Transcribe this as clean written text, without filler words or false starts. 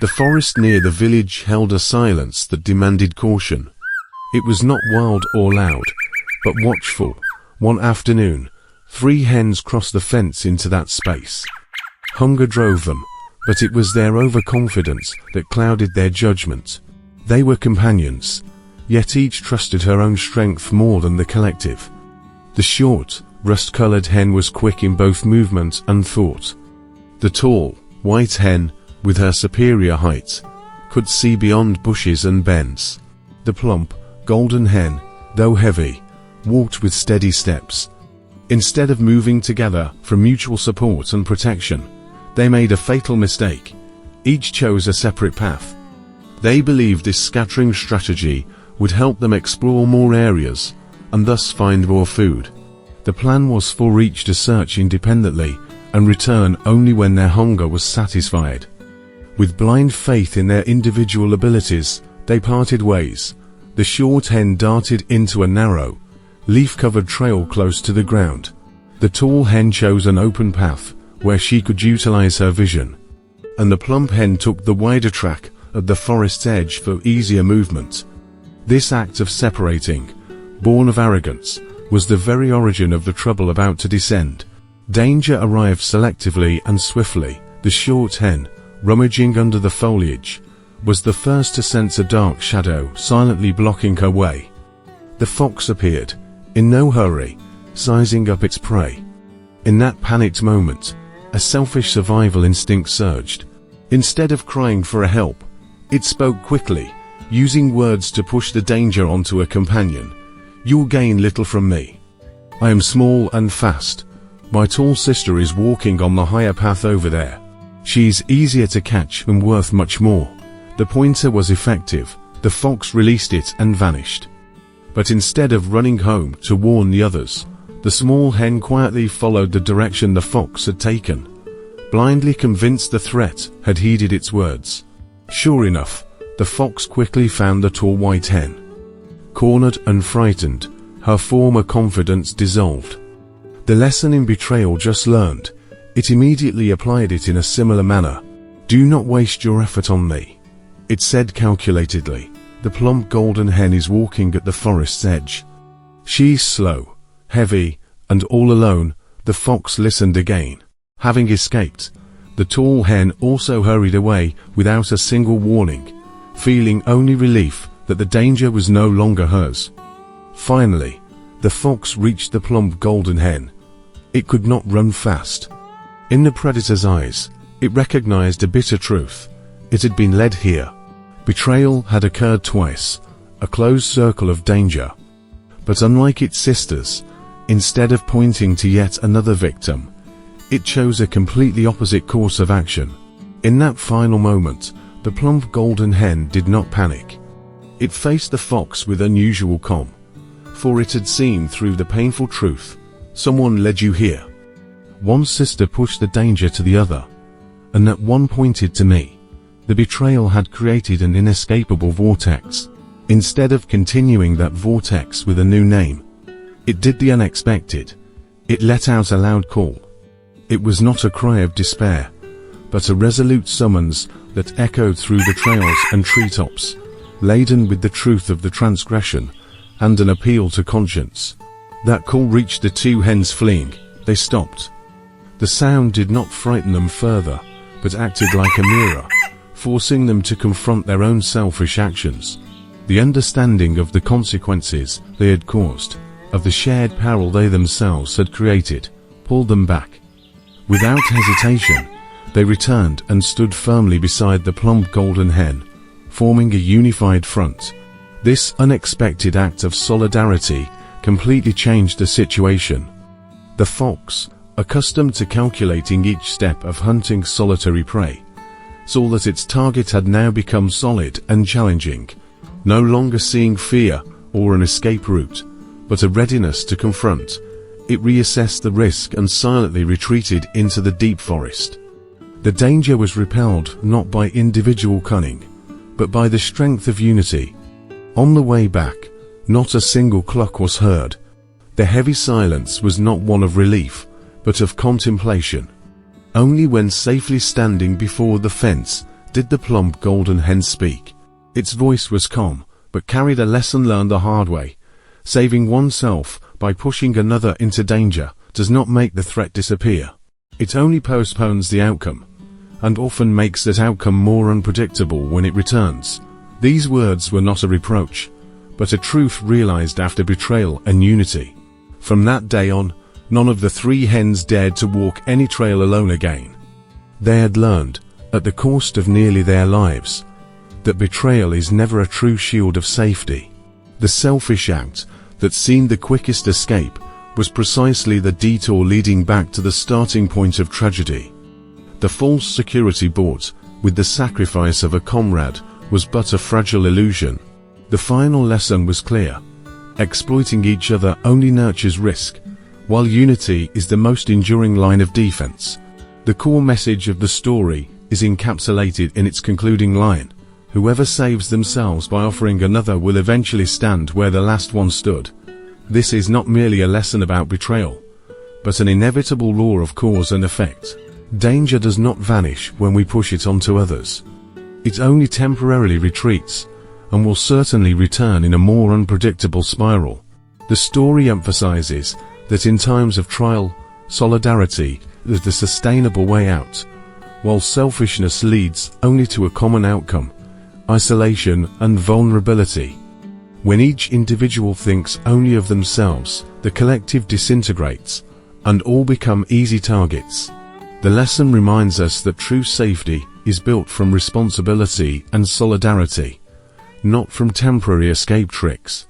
The forest near the village held a silence that demanded caution. It was not wild or loud, but watchful. One afternoon, 3 hens crossed the fence into that space. Hunger drove them, but it was their overconfidence that clouded their judgment. They were companions, yet each trusted her own strength more than the collective. The short, rust-colored hen was quick in both movement and thought. The tall, white hen, with her superior height, could see beyond bushes and bends. The plump, golden hen, though heavy, walked with steady steps. Instead of moving together for mutual support and protection, they made a fatal mistake. Each chose a separate path. They believed this scattering strategy would help them explore more areas, and thus find more food. The plan was for each to search independently and return only when their hunger was satisfied. With blind faith in their individual abilities, they parted ways. The short hen darted into a narrow, leaf-covered trail close to the ground. The tall hen chose an open path where she could utilize her vision, and the plump hen took the wider track at the forest's edge for easier movement. This act of separating, born of arrogance, was the very origin of the trouble about to descend. Danger arrived selectively and swiftly. The short hen, rummaging under the foliage, was the first to sense a dark shadow silently blocking her way. The fox appeared, in no hurry, sizing up its prey. In that panicked moment, a selfish survival instinct surged. Instead of crying for help, it spoke quickly, using words to push the danger onto a companion. "You'll gain little from me. I am small and fast. My tall sister is walking on the higher path over there. She's easier to catch and worth much more." The pointer was effective. The fox released it and vanished. But instead of running home to warn the others, the small hen quietly followed the direction the fox had taken, blindly convinced the threat had heeded its words. Sure enough, the fox quickly found the tall white hen. Cornered and frightened, her former confidence dissolved. The lesson in Betrayal just learned, it immediately applied it in a similar manner. "Do not waste your effort on me," it said calculatedly. "The plump golden hen is walking at the forest's edge. She's slow, heavy, and all alone." The fox listened again. Having escaped, the tall hen also hurried away without a single warning, feeling only relief that the danger was no longer hers. Finally, the fox reached the plump golden hen. It could not run fast. In the predator's eyes, it recognized a bitter truth. It had been led here. Betrayal had occurred twice, a closed circle of danger. But unlike its sisters, instead of pointing to yet another victim, it chose a completely opposite course of action. In that final moment, the plump golden hen did not panic. It faced the fox with unusual calm, for it had seen through the painful truth. Someone led you here. One sister pushed the danger to the other, and that one pointed to me. The betrayal had created an inescapable vortex. Instead of continuing that vortex with a new name, it did the unexpected. It let out a loud call. It was not a cry of despair, but a resolute summons that echoed through the trails and treetops, laden with the truth of the transgression and an appeal to conscience. That call reached the 2 hens fleeing. They stopped. The sound did not frighten them further, but acted like a mirror, forcing them to confront their own selfish actions. The understanding of the consequences they had caused, of the shared peril they themselves had created, pulled them back. Without hesitation, they returned and stood firmly beside the plump golden hen, forming a unified front. This unexpected act of solidarity completely changed the situation. The fox, accustomed to calculating each step of hunting solitary prey, saw that its target had now become solid and challenging, no longer seeing fear or an escape route, but a readiness to confront. It reassessed the risk and silently retreated into the deep forest. The danger was repelled not by individual cunning, but by the strength of unity. On the way back, not a single cluck was heard. The heavy silence was not one of relief, but of contemplation. Only when safely standing before the fence did the plump golden hen speak. Its voice was calm, but carried a lesson learned the hard way. Saving oneself by pushing another into danger does not make the threat disappear. It only postpones the outcome, and often makes that outcome more unpredictable when it returns. These words were not a reproach, but a truth realized after betrayal and unity. From that day on, none of the three hens dared to walk any trail alone again. They had learned, at the cost of nearly their lives, that betrayal is never a true shield of safety. The selfish act that seemed the quickest escape was precisely the detour leading back to the starting point of tragedy. The false security bought with the sacrifice of a comrade was but a fragile illusion. The final lesson was clear. Exploiting each other only nurtures risk, while unity is the most enduring line of defense. The core message of the story is encapsulated in its concluding line: whoever saves themselves by offering another will eventually stand where the last one stood. This is not merely a lesson about betrayal, but an inevitable law of cause and effect. Danger does not vanish when we push it onto others. It only temporarily retreats, and will certainly return in a more unpredictable spiral. The story emphasizes that in times of trial, solidarity is the sustainable way out, while selfishness leads only to a common outcome: isolation and vulnerability. When each individual thinks only of themselves, the collective disintegrates, and all become easy targets. The lesson reminds us that true safety is built from responsibility and solidarity, not from temporary escape tricks.